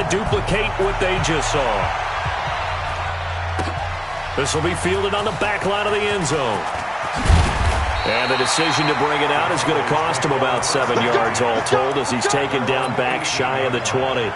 to duplicate what they just saw. This will be fielded on the back line of the end zone. And the decision to bring it out is going to cost him about 7 yards all told as he's taken down back shy of the 20.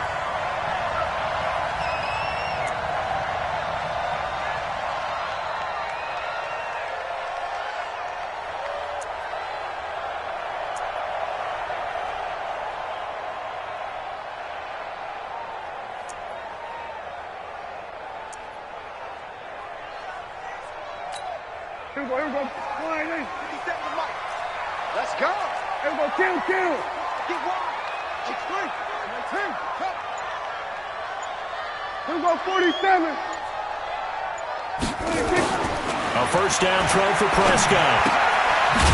Here we go. Let's go. Here we go. Kill. Get wide. Get free. 19. Here we go. 47. A first down throw for Prescott.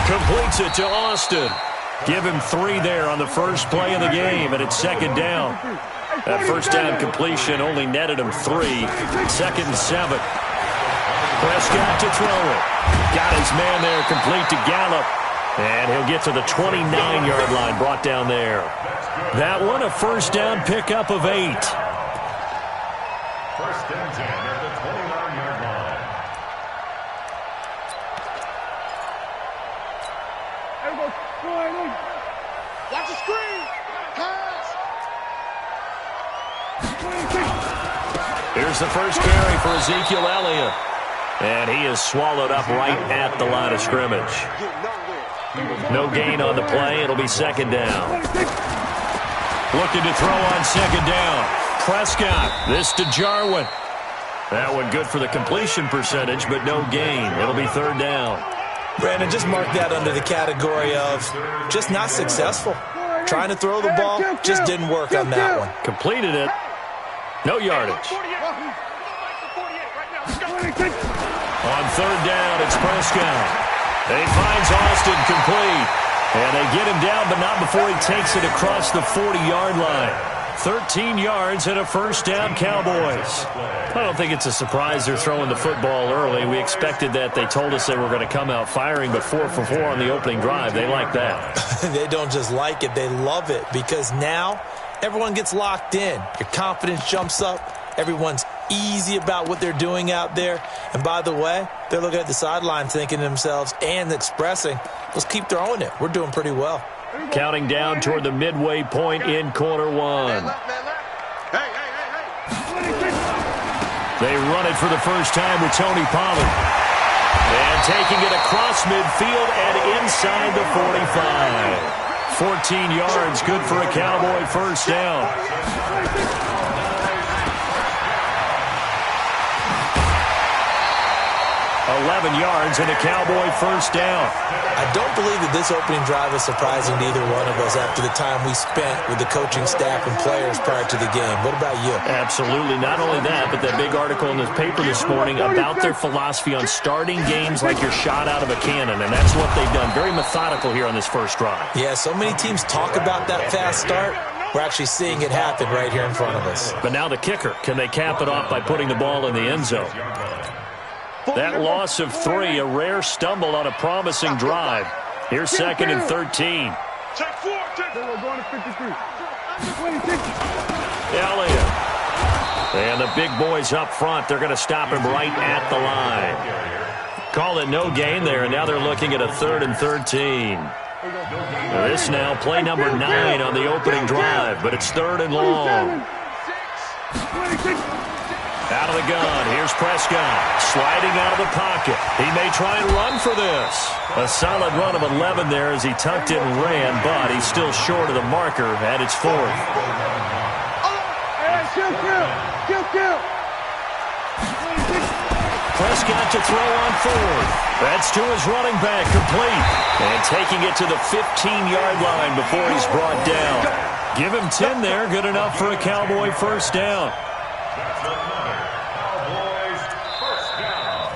Completes it to Austin. Give him 3 there on the first play of the game, and it's second down. That first down completion only netted him 3. 2nd and 7. Prescott to throw it. Got his man there, complete to Gallup. And he'll get to the 29-yard line, brought down there. That one, a first down pickup of 8. First and 10 at the 29-yard line. Watch the screen. Pass. Here's the first carry for Ezekiel Elliott. And he is swallowed up right at the line of scrimmage. No gain on the play. It'll be second down. Looking to throw on second down. Prescott. This to Jarwin. That one good for the completion percentage, but no gain. It'll be third down. Brandon, just mark that under the category of just not successful. Trying to throw the ball, just didn't work on that one. Completed it. No yardage. On third down, it's Prescott. He finds Austin complete. And they get him down, but not before he takes it across the 40-yard line. 13 yards and a first down, Cowboys. I don't think it's a surprise they're throwing the football early. We expected that. They told us they were going to come out firing, but 4 for 4 on the opening drive. They like that. They don't just like it, they love it, because now everyone gets locked in. Your confidence jumps up. Everyone's easy about what they're doing out there. And by the way, they're looking at the sideline thinking to themselves and expressing, let's keep throwing it. We're doing pretty well. Counting down toward the midway point in quarter 1. They run it for the first time with Tony Pollard. And taking it across midfield and inside the 45. 14 yards, good for a Cowboy first down. 11 yards and a Cowboy first down. I don't believe that this opening drive is surprising to either one of us after the time we spent with the coaching staff and players prior to the game. What about you? Absolutely. Not only that, but that big article in the paper this morning about their philosophy on starting games like you're shot out of a cannon, and that's what they've done. Very methodical here on this first drive. Yeah, so many teams talk about that fast start. We're actually seeing it happen right here in front of us. But now the kicker. Can they cap it off by putting the ball in the end zone? That loss of 3, a rare stumble on a promising drive. Here's 2nd and 13. Elliott. And the big boys up front, they're going to stop him right at the line. Call it no gain there, and now they're looking at a 3rd and 13. This now play number 9 on the opening drive, but it's 3rd and long. Out of the gun, here's Prescott, sliding out of the pocket. He may try and run for this. A solid run of 11 there as he tucked it and ran, but he's still short of the marker, and it's 4th. Prescott to throw on 4th. That's to his running back, complete. And taking it to the 15-yard line before he's brought down. Give him 10 there, good enough for a Cowboy first down.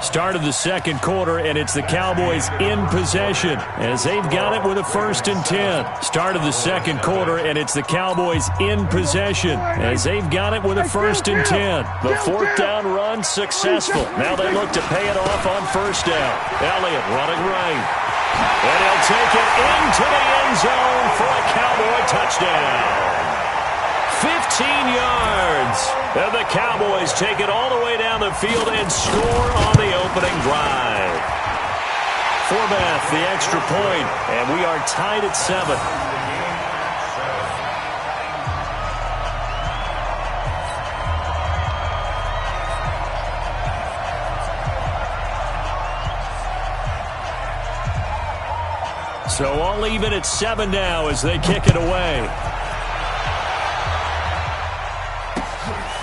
Start of the second quarter, and it's the Cowboys in possession as they've got it with a 1st and 10. Start of the second quarter, and it's the Cowboys in possession as they've got it with a 1st and 10. The 4th down run successful. Now they look to pay it off on first down. Elliott running right. And he'll take it into the end zone for a Cowboy touchdown. 15 yards. And the Cowboys take it all the way down the field and score on the opening drive. Forbath, the extra point, and we are tied at 7. So all even at 7 now as they kick it away.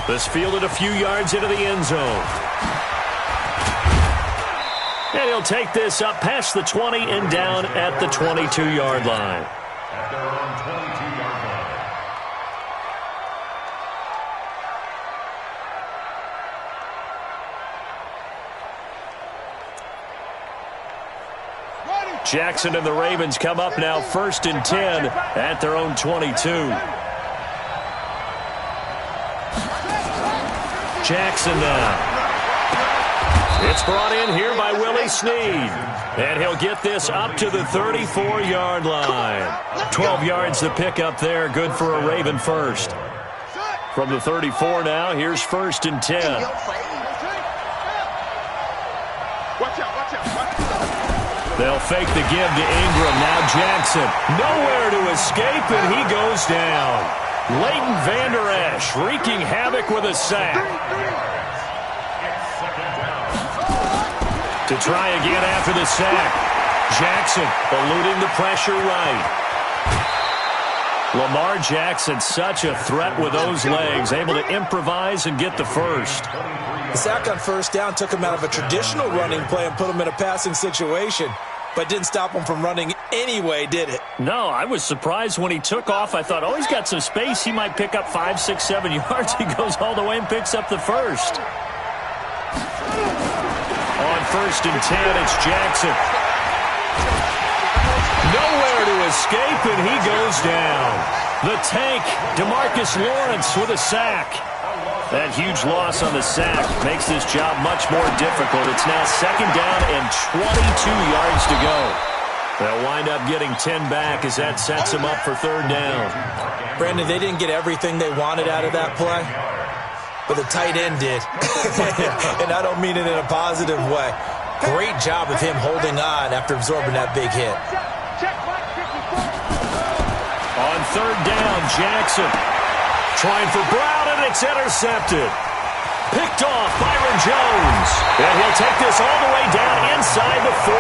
This fielded a few yards into the end zone. And he'll take this up past the 20 and down at the 22-yard line. At their own 22-yard line. Jackson and the Ravens come up now 1st and 10 at their own 22. Jackson now. It's brought in here by Willie Snead. And he'll get this up to the 34-yard line. 12 yards to pick up there. Good for a Raven first. From the 34 now, here's 1st and 10. They'll fake the give to Ingram. Now Jackson. Nowhere to escape, and he goes down. Leighton Vander Esch wreaking havoc with a sack. To try again after the sack. Jackson eluding the pressure right. Lamar Jackson, such a threat with those legs, able to improvise and get the first. The sack on 1st down took him out of a traditional running play and put him in a passing situation, but didn't stop him from running anyway, did it? No, I was surprised when he took off. I thought, oh, he's got some space. He might pick up 5, 6, 7 yards. He goes all the way and picks up the first. On 1st and 10, it's Jackson. Nowhere to escape, and he goes down. The tank, DeMarcus Lawrence with a sack. That huge loss on the sack makes this job much more difficult. It's now 2nd down and 22 yards to go. They'll wind up getting 10 back as that sets them up for 3rd down. Brandon, they didn't get everything they wanted out of that play, but the tight end did. And I don't mean it in a positive way. Great job of him holding on after absorbing that big hit. On 3rd down, Jackson trying for Brown, and it's intercepted. Picked off Byron Jones. And he'll take this all the way down inside the 40.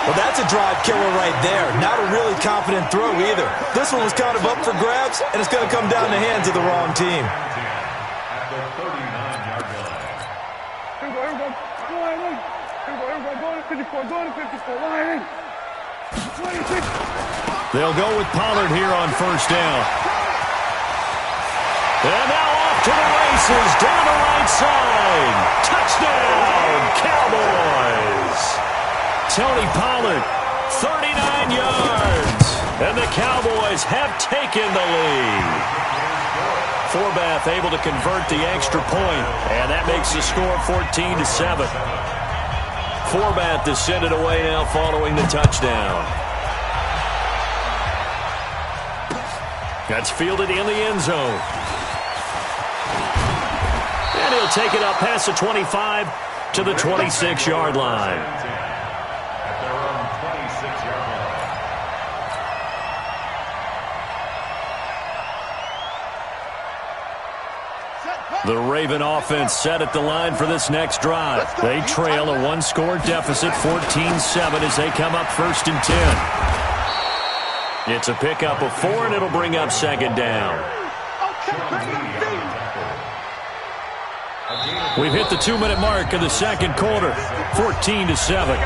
Well, that's a drive killer right there. Not a really confident throw either. This one was kind of up for grabs, and it's going to come down the hands of the wrong team. At the 39-yard line. They'll go with Pollard here on 1st down. And now off to the races, down the right side. Touchdown, Cowboys. Tony Pollard, 39 yards. And the Cowboys have taken the lead. Forbath able to convert the extra point, and that makes the score 14-7. Forbath is sent it away now following the touchdown. That's fielded in the end zone. And he'll take it up past the 25 to the 26-yard line. At their own 26-yard line. The Raven offense set at the line for this next drive. They trail a 1-score deficit, 14-7, as they come up 1st and 10. It's a pickup of 4, and it'll bring up 2nd down. We've hit the 2-minute mark in the 2nd quarter, 14-7.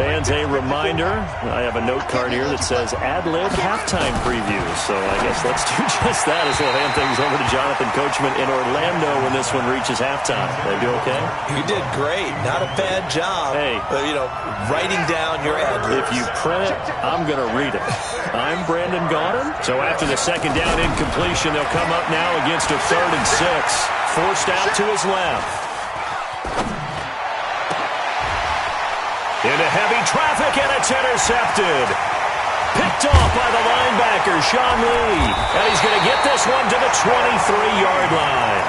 Fans, a reminder, I have a note card here that says ad-lib halftime preview. So I guess let's do just that as we'll hand things over to Jonathan Coachman in Orlando when this one reaches halftime. Did I do okay? You did great. Not a bad job. Hey. Writing down your ad-libs. If you print it, I'm going to read it. I'm Brandon Gaudin. So after the 2nd down incompletion, they'll come up now against a 3rd and 6. Forced out to his left. Into heavy traffic, and it's intercepted. Picked off by the linebacker, Sean Lee. And he's going to get this one to the 23-yard line.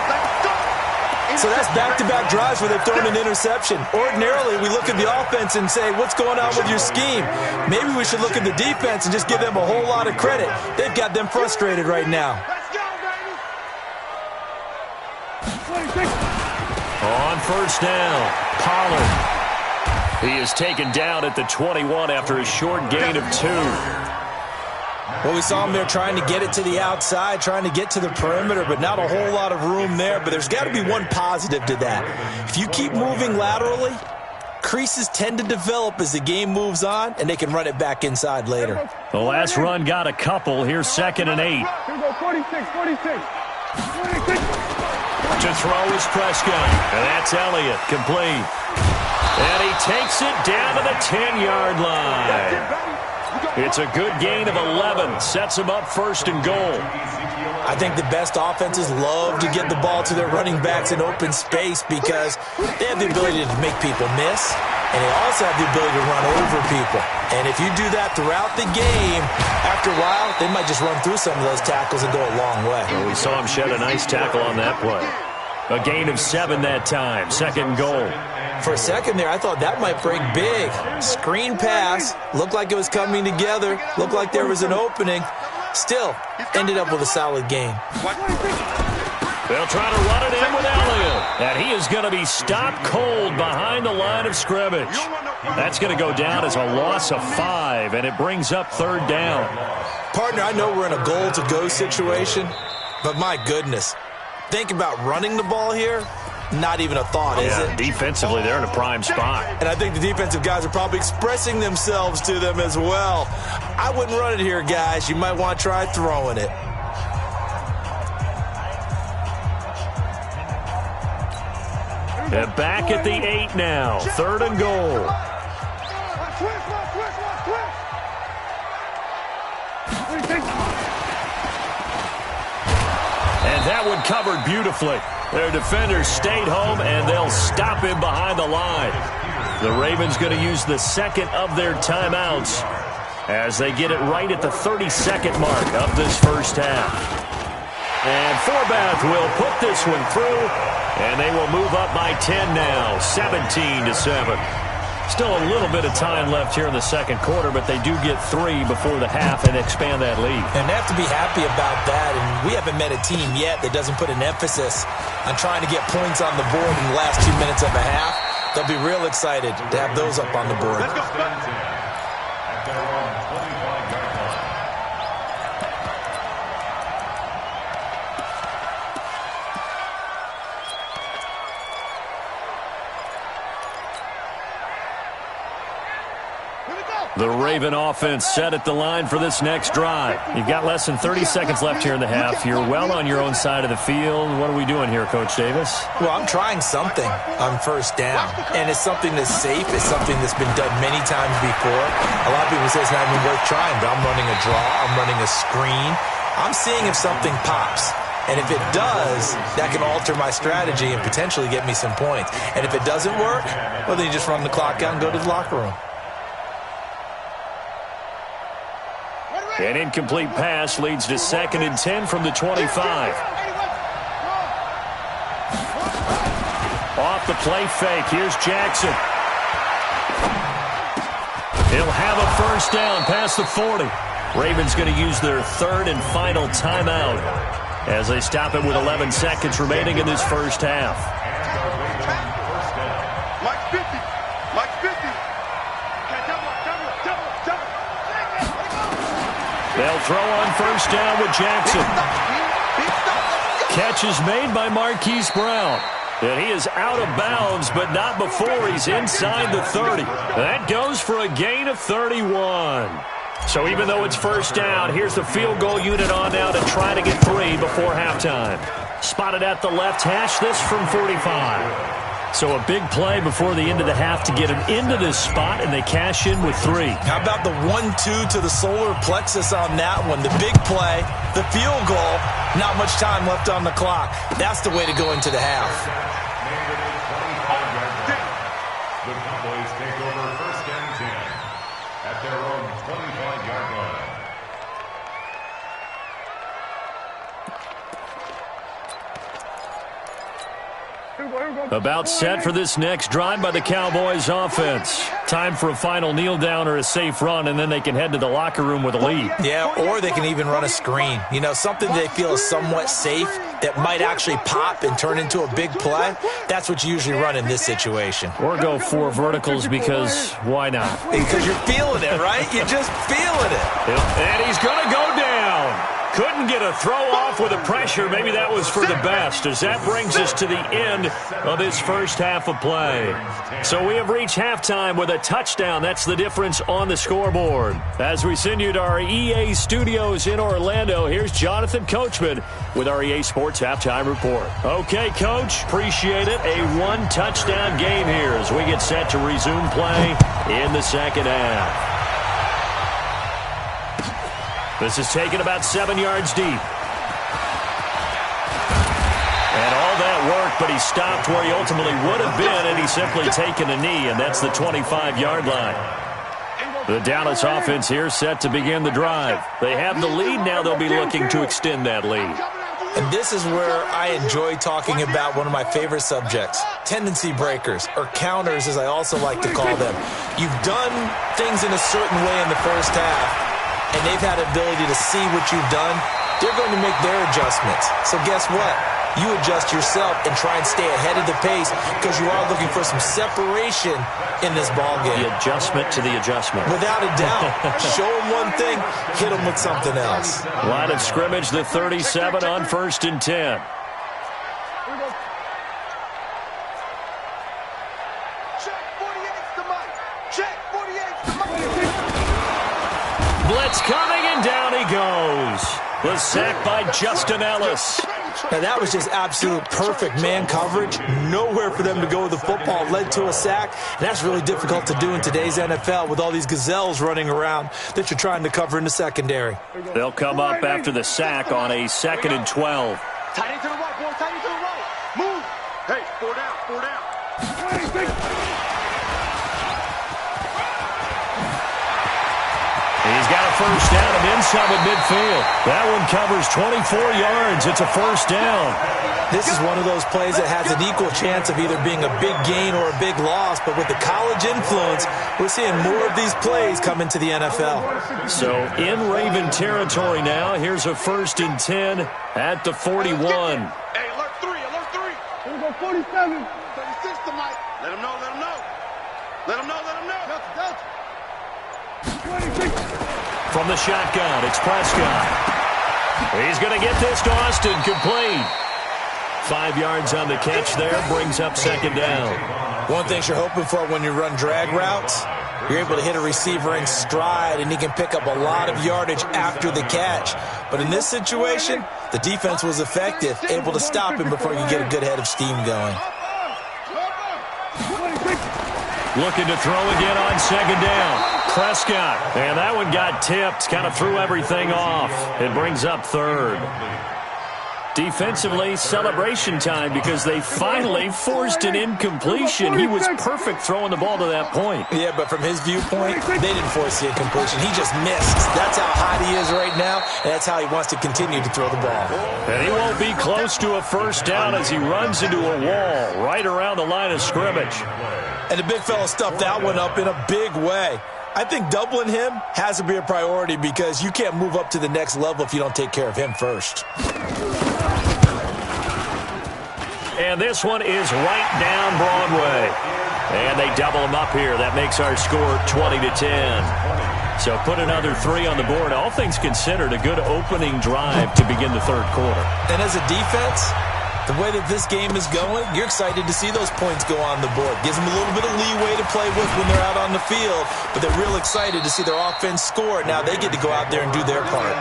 So that's back-to-back drives where they've thrown an interception. Ordinarily, we look at the offense and say, what's going on with your scheme? Maybe we should look at the defense and just give them a whole lot of credit. They've got them frustrated right now. On first down, Pollard. He is taken down at the 21 after a short gain of 2. Well, we saw him there trying to get it to the outside, trying to get to the perimeter, but not a whole lot of room there. But there's got to be one positive to that. If you keep moving laterally, creases tend to develop as the game moves on, and they can run it back inside later. The last run got a couple. Here's 2nd and 8. Here we go, 46. To throw is Prescott. And that's Elliott, complete. And he takes it down to the 10-yard line. It's a good gain of 11. Sets him up 1st and goal. I think the best offenses love to get the ball to their running backs in open space because they have the ability to make people miss, and they also have the ability to run over people. And if you do that throughout the game, after a while, they might just run through some of those tackles and go a long way. Well, we saw him shed a nice tackle on that play. A gain of 7 that time. 2nd and goal. For a second there, I thought that might break big. Screen pass. Looked like it was coming together. Looked like there was an opening. Still, ended up with a solid gain. They'll try to run it in with Elliott. And he is going to be stopped cold behind the line of scrimmage. That's going to go down as a loss of 5, and it brings up 3rd down. Partner, I know we're in a goal-to-go situation, but my goodness. Think about running the ball here. Not even a thought, is it? Defensively, they're in a prime spot. And I think the defensive guys are probably expressing themselves to them as well. I wouldn't run it here, guys. You might want to try throwing it. And back at the 8 now. 3rd and goal. And that one covered beautifully. Their defenders stayed home, and they'll stop him behind the line. The Ravens going to use the 2nd of their timeouts as they get it right at the 32nd mark of this first half. And Forbath will put this one through, and they will move up by 10 now, 17-7. Still a little bit of time left here in the 2nd quarter, but they do get 3 before the half and expand that lead. And they have to be happy about that, and we haven't met a team yet that doesn't put an emphasis on trying to get points on the board in the last 2 minutes of a half. They'll be real excited to have those up on the board. At their own 25-yard line. The Raven offense set at the line for this next drive. You've got less than 30 seconds left here in the half. You're well on your own side of the field. What are we doing here, Coach Davis? Well, I'm trying something on first down, and it's something that's safe. It's something that's been done many times before. A lot of people say it's not even worth trying, but I'm running a draw. I'm running a screen. I'm seeing if something pops. And if it does, that can alter my strategy and potentially get me some points. And if it doesn't work, well, then you just run the clock out and go to the locker room. An incomplete pass leads to 2nd and 10 from the 25. Off the play fake. Here's Jackson. He'll have a first down past the 40. Ravens going to use their 3rd and final timeout as they stop it with 11 seconds remaining in this first half. Like 50. Like 50. They'll throw on first down with Jackson. Catch is made by Marquise Brown. And he is out of bounds, but not before he's inside the 30. That goes for a gain of 31. So even though it's first down, here's the field goal unit on now to try to get 3 before halftime. Spotted at the left hash, this from 45. So a big play before the end of the half to get him into this spot, and they cash in with 3. How about the 1-2 to the solar plexus on that one? The big play, the field goal, not much time left on the clock. That's the way to go into the half. The Cowboys take over first and 10 at their own 25-yard line. About set for this next drive by the Cowboys offense. Time for a final kneel down or a safe run, and then they can head to the locker room with a lead. Yeah, or they can even run a screen. You know, something they feel is somewhat safe that might actually pop and turn into a big play. That's what you usually run in this situation. Or go 4 verticals because why not? Because you're feeling it, right? You're just feeling it. And he's going to go down. Couldn't get a throw off with the pressure. Maybe that was for the best, as that brings us to the end of this first half of play. So we have reached halftime with a touchdown. That's the difference on the scoreboard. As we send you to our EA studios in Orlando, here's Jonathan Coachman with our EA Sports Halftime Report. Okay, Coach, appreciate it. A 1-touchdown game here as we get set to resume play in the second half. This is taken about 7 yards deep. And all that work, but he stopped where he ultimately would have been, and he's simply taken a knee, and that's the 25-yard line. The Dallas offense here set to begin the drive. They have the lead. Now they'll be looking to extend that lead. And this is where I enjoy talking about one of my favorite subjects, tendency breakers, or counters, as I also like to call them. You've done things in a certain way in the first half, and they've had the ability to see what you've done. They're going to make their adjustments. So guess what? You adjust yourself and try and stay ahead of the pace because you are looking for some separation in this ballgame. The adjustment to the adjustment. Without a doubt. Show them one thing, hit them with something else. Line of scrimmage, the 37 on 1st and 10. Blitz coming, and down he goes. The sack by Justin Ellis. Now, that was just absolute perfect man coverage. Nowhere for them to go with the football. Led to a sack. And that's really difficult to do in today's NFL with all these gazelles running around that you're trying to cover in the secondary. They'll come up after the sack on a 2nd and 12. Tight end to the right, boy. Tight end to the right. Move. Hey, 4 down, 4 down. He's got a first down and then some at midfield. That one covers 24 yards. It's a first down. This is one of those plays that has an equal chance of either being a big gain or a big loss, but with the college influence, we're seeing more of these plays come into the NFL. So in Raven territory now, here's a 1st and 10 at the 41. Hey, alert 3, alert 3. Here we go, 47. 36 to Mike. Let him know, let him know. Let him know, let him know. Delta. From the shotgun, it's Prescott. He's going to get this to Austin, complete. 5 yards on the catch there, brings up 2nd down. One thing you're hoping for when you run drag routes, you're able to hit a receiver in stride, and he can pick up a lot of yardage after the catch. But in this situation, the defense was effective, able to stop him before you get a good head of steam going. Looking to throw again on 2nd down. Prescott. And that one got tipped. Kind of threw everything off. It brings up 3rd. Defensively, celebration time because they finally forced an incompletion. He was perfect throwing the ball to that point. Yeah, but from his viewpoint, they didn't force the incompletion. He just missed. That's how hot he is right now, and that's how he wants to continue to throw the ball. And he won't be close to a first down as he runs into a wall right around the line of scrimmage. And the big fella stuffed that one up in a big way. I think doubling him has to be a priority because you can't move up to the next level if you don't take care of him first. And this one is right down Broadway. And they double him up here. That makes our score 20-10. So put another 3 on the board. All things considered, a good opening drive to begin the 3rd quarter. And as a defense, the way that this game is going, you're excited to see those points go on the board. Gives them a little bit of leeway to play with when they're out on the field, but they're real excited to see their offense score. Now they get to go out there and do their part.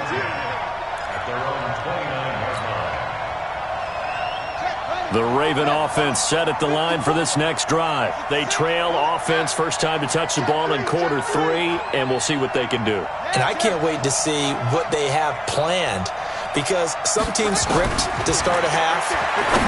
The Raven offense set at the line for this next drive. They trail offense, first time to touch the ball in quarter 3, and we'll see what they can do. And I can't wait to see what they have planned because some teams script to start a half.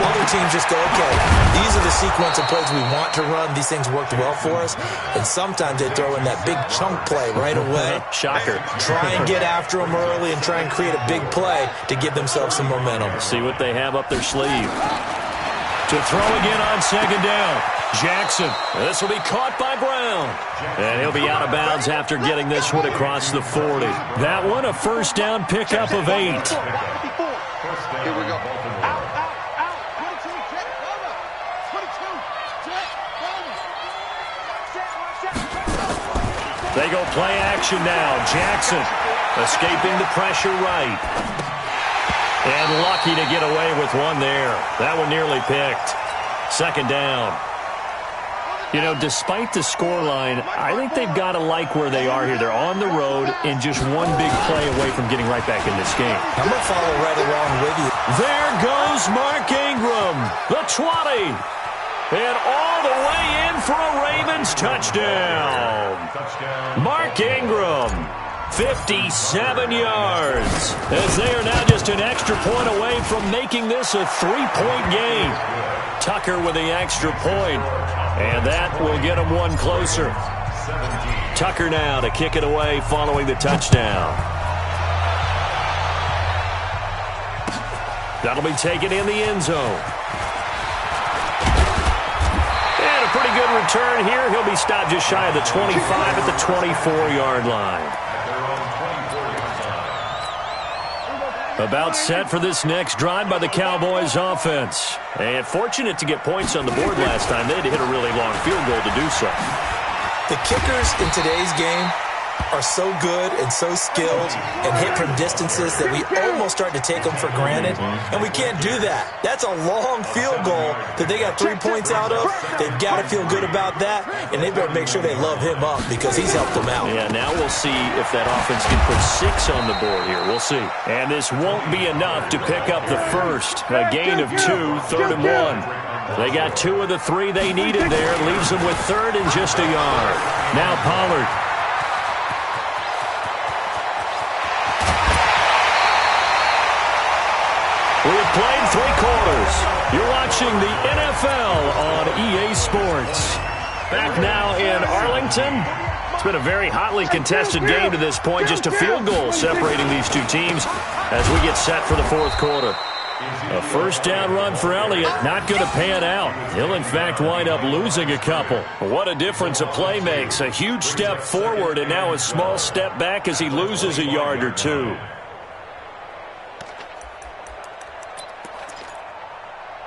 Other teams just go, okay, these are the sequence of plays we want to run. These things worked well for us. And sometimes they throw in that big chunk play right away. Shocker. Try and get after them early and try and create a big play to give themselves some momentum. See what they have up their sleeve. To throw again on second down. Jackson. This will be caught by Brown. And he'll be out of bounds after getting this one across the 40. That one a first down pickup of 8. Here we go. Out, out, out. 22, check, over. 22, check, over. They go play action now. Jackson escaping the pressure right. And lucky to get away with one there. That one nearly picked. Second down. You know, despite the scoreline, I think they've got to like where they are here. They're on the road and just one big play away from getting right back in this game. I'm going to follow right along with you. There goes Mark Ingram, the 20. And all the way in for a Ravens touchdown. Mark Ingram, 57 yards. As they are now just an extra point away from making this a 3-point game. Tucker with the extra point. And that will get him one closer. Tucker now to kick it away following the touchdown. That'll be taken in the end zone. And a pretty good return here. He'll be stopped just shy of the 25 at the 24-yard line. About set for this next drive by the Cowboys offense. And fortunate to get points on the board last time. They had to hit a really long field goal to do so. The kickers in today's game are so good and so skilled and hit from distances that we almost start to take them for granted. And we can't do that. That's a long field goal that they got 3 points out of. They've got to feel good about that, and they better make sure they love him up because he's helped them out. Yeah, now we'll see if that offense can put 6 on the board here. We'll see. And this won't be enough to pick up the first. A gain of 2, 3rd and 1. They got 2 of the 3 they needed there. Leaves them with 3rd and just a yard. Now Pollard. We have played 3 quarters. You're watching the NFL on EA Sports. Back now in Arlington. It's been a very hotly contested game to this point. Just a field goal separating these two teams as we get set for the 4th quarter. A first down run for Elliott, not going to pan out. He'll, in fact, wind up losing a couple. What a difference a play makes. A huge step forward and now a small step back as he loses a yard or 2.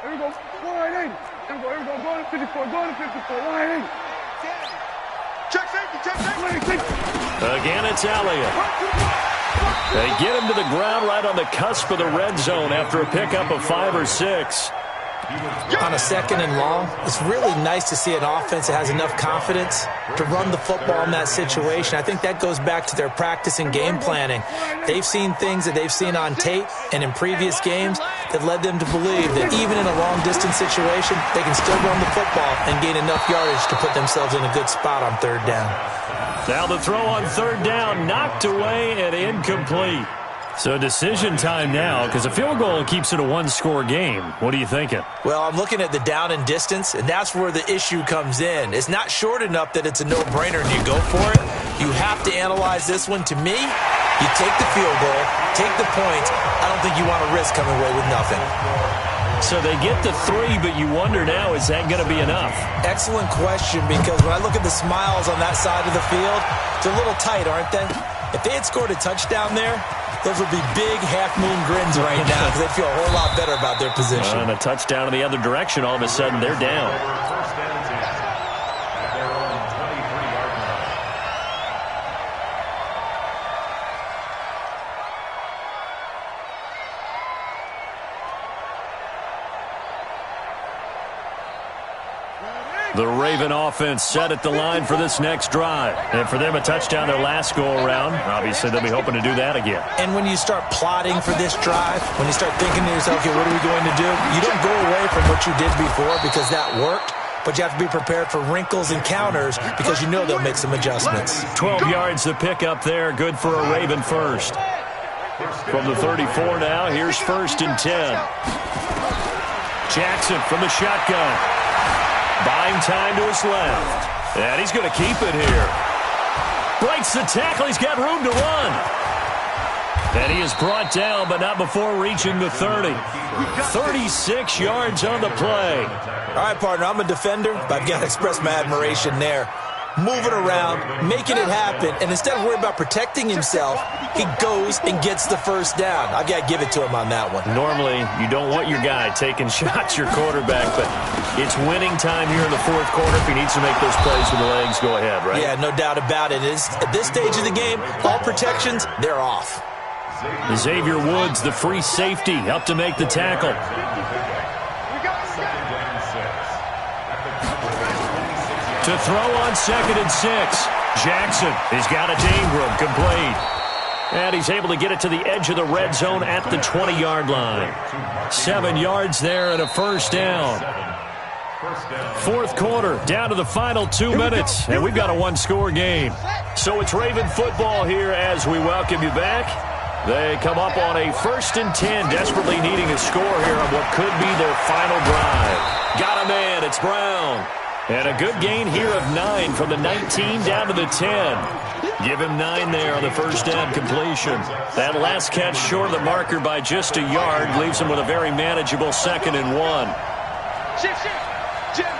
Here we go. Go right in. Here we go. Go to 54. Go to 54. Right in. Check safety. Check safety. Again, it's Elliott. They get him to the ground right on the cusp of the red zone after a pickup of 5 or 6. On a 2nd and long, it's really nice to see an offense that has enough confidence to run the football in that situation. I think that goes back to their practice and game planning. They've seen things that they've seen on tape and in previous games that led them to believe that even in a long-distance situation, they can still run the football and gain enough yardage to put themselves in a good spot on 3rd down. Now the throw on 3rd down, knocked away and incomplete. So decision time now, because a field goal keeps it a 1-score game. What are you thinking? Well, I'm looking at the down and distance, and that's where the issue comes in. It's not short enough that it's a no-brainer and you go for it. You have to analyze this one. To me, you take the field goal, take the points. I don't think you want to risk coming away with nothing. So they get the 3, but you wonder now, is that going to be enough? Excellent question, because when I look at the smiles on that side of the field, they're a little tight, aren't they? If they had scored a touchdown there, those would be big half-moon grins right now because they'd feel a whole lot better about their position. And a touchdown in the other direction, all of a sudden they're down. The Raven offense set at the line for this next drive. And for them, a touchdown their last go-around. Obviously, they'll be hoping to do that again. And when you start plotting for this drive, when you start thinking to yourself, okay, what are we going to do? You don't go away from what you did before because that worked. But you have to be prepared for wrinkles and counters because you know they'll make some adjustments. 12 yards to pick up there. Good for a Raven first. From the 34 now, here's 1st and 10. Jackson from the shotgun. Buying time to his left. And he's going to keep it here. Breaks the tackle. He's got room to run. And he is brought down, but not before reaching the 30. 36 yards on the play. All right, partner, I'm a defender, but I've got to express my admiration there. Moving around, making it happen, and instead of worrying about protecting himself, he goes and gets the first down. I've got to give it to him on that one. Normally, you don't want your guy taking shots, your quarterback, but it's winning time here in the 4th quarter. If he needs to make those plays with the legs, go ahead, right? Yeah, no doubt about it. At this stage of the game, all protections, they're off. Xavier Woods, the free safety, up to make the tackle. To throw on 2nd and 6. Jackson has got it to Ingram, complete. And he's able to get it to the edge of the red zone at the 20-yard line. 7 yards there and a first down. 4th quarter, down to the final 2 minutes, and we've got a one-score game. So it's Raven football here as we welcome you back. They come up on a 1st and 10, desperately needing a score here on what could be their final drive. Got a man, it's Brown. And a good gain here of 9 from the 19 down to the 10. Give him 9 there on the first down completion. That last catch short of the marker by just a yard leaves him with a very manageable 2nd and 1. Jim. Kill.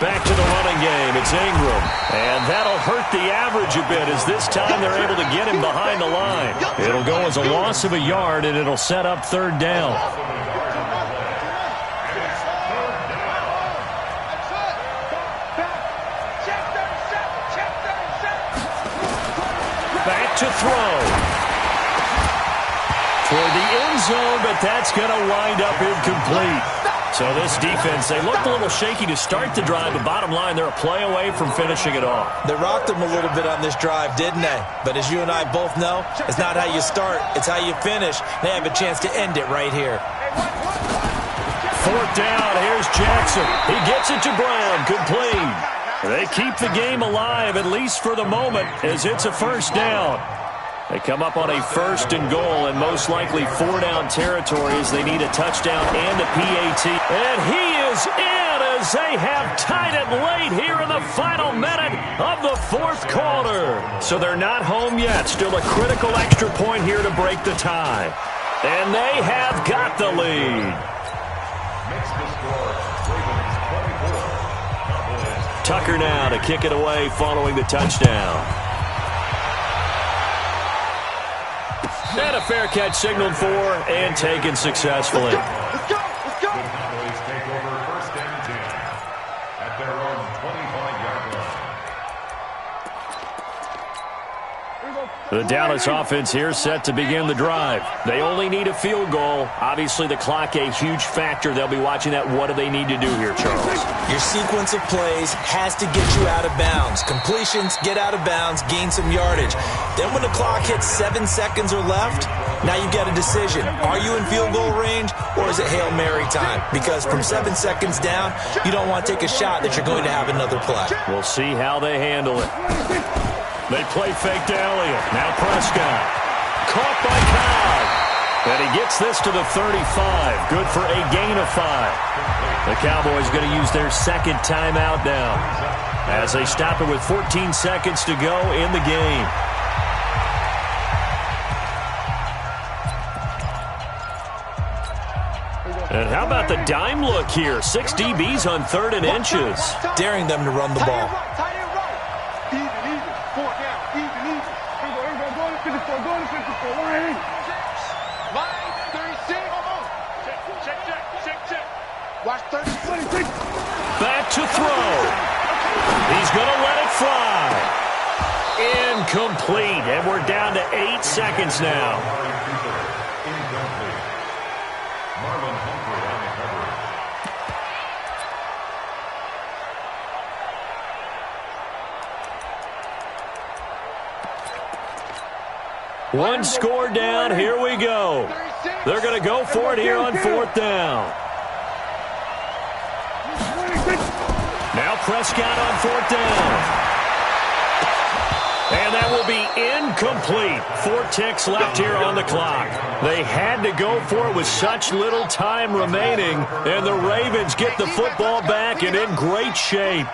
Back to the running game. It's Ingram. And that'll hurt the average a bit as this time they're able to get him behind the line. It'll go as a loss of a yard, and it'll set up 3rd down. Back to throw. Toward the end zone, but that's going to wind up incomplete. So this defense, they looked a little shaky to start the drive, but bottom line, they're a play away from finishing it off. They rocked them a little bit on this drive, didn't they? But as you and I both know, it's not how you start, it's how you finish. They have a chance to end it right here. 4th down, here's Jackson. He gets it to Brown, complete. They keep the game alive, at least for the moment, as it's a first down. They come up on a 1st and goal, and most likely 4-down territory as they need a touchdown and a PAT. And he is in as they have tied it late here in the final minute of the 4th quarter. So they're not home yet. Still a critical extra point here to break the tie. And they have got the lead. Tucker now to kick it away following the touchdown. And a fair catch signaled for and taken successfully. Let's go. Cowboys take over 1st and 10 at their own 25-yard line. The Dallas offense here set to begin the drive. They only need a field goal. Obviously, the clock a huge factor. They'll be watching that. What do they need to do here, Charles? Your sequence of plays has to get you out of bounds. Completions, get out of bounds, gain some yardage. Then when the clock hits 7 seconds or left, now you've got a decision. Are you in field goal range or is it Hail Mary time? Because from 7 seconds down, you don't want to take a shot that you're going to have another play. We'll see how they handle it. They play fake to Elliott. Now Prescott. Caught by Cobb. And he gets this to the 35. Good for a gain of 5. The Cowboys going to use their 2nd timeout now as they stop it with 14 seconds to go in the game. And how about the dime look here? 6 DBs on 3rd and inches. Daring them to run the ball. Watch 30. Back to throw. He's going to let it fly. Incomplete. And we're down to 8 seconds now. Incomplete. Marlon Humphrey on the coverage. One score down. Here we go. They're going to go for it here on 4th down. Now Prescott on 4th down. And that will be incomplete. 4 ticks left here on the clock. They had to go for it with such little time remaining, and the Ravens get the football back and in great shape.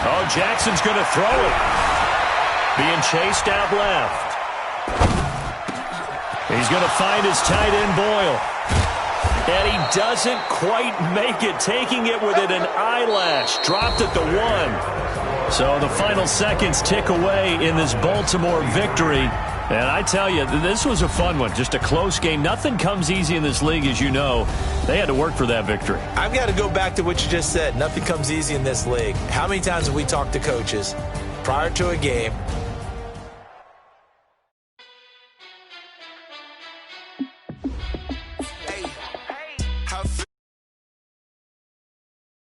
Oh, Jackson's going to throw it. Being chased out left. He's going to find his tight end, Boyle. And he doesn't quite make it, taking it within an eyelash. Dropped at the 1. So the final seconds tick away in this Baltimore victory. And I tell you, this was a fun one. Just a close game. Nothing comes easy in this league, as you know. They had to work for that victory. I've got to go back to what you just said. Nothing comes easy in this league. How many times have we talked to coaches prior to a game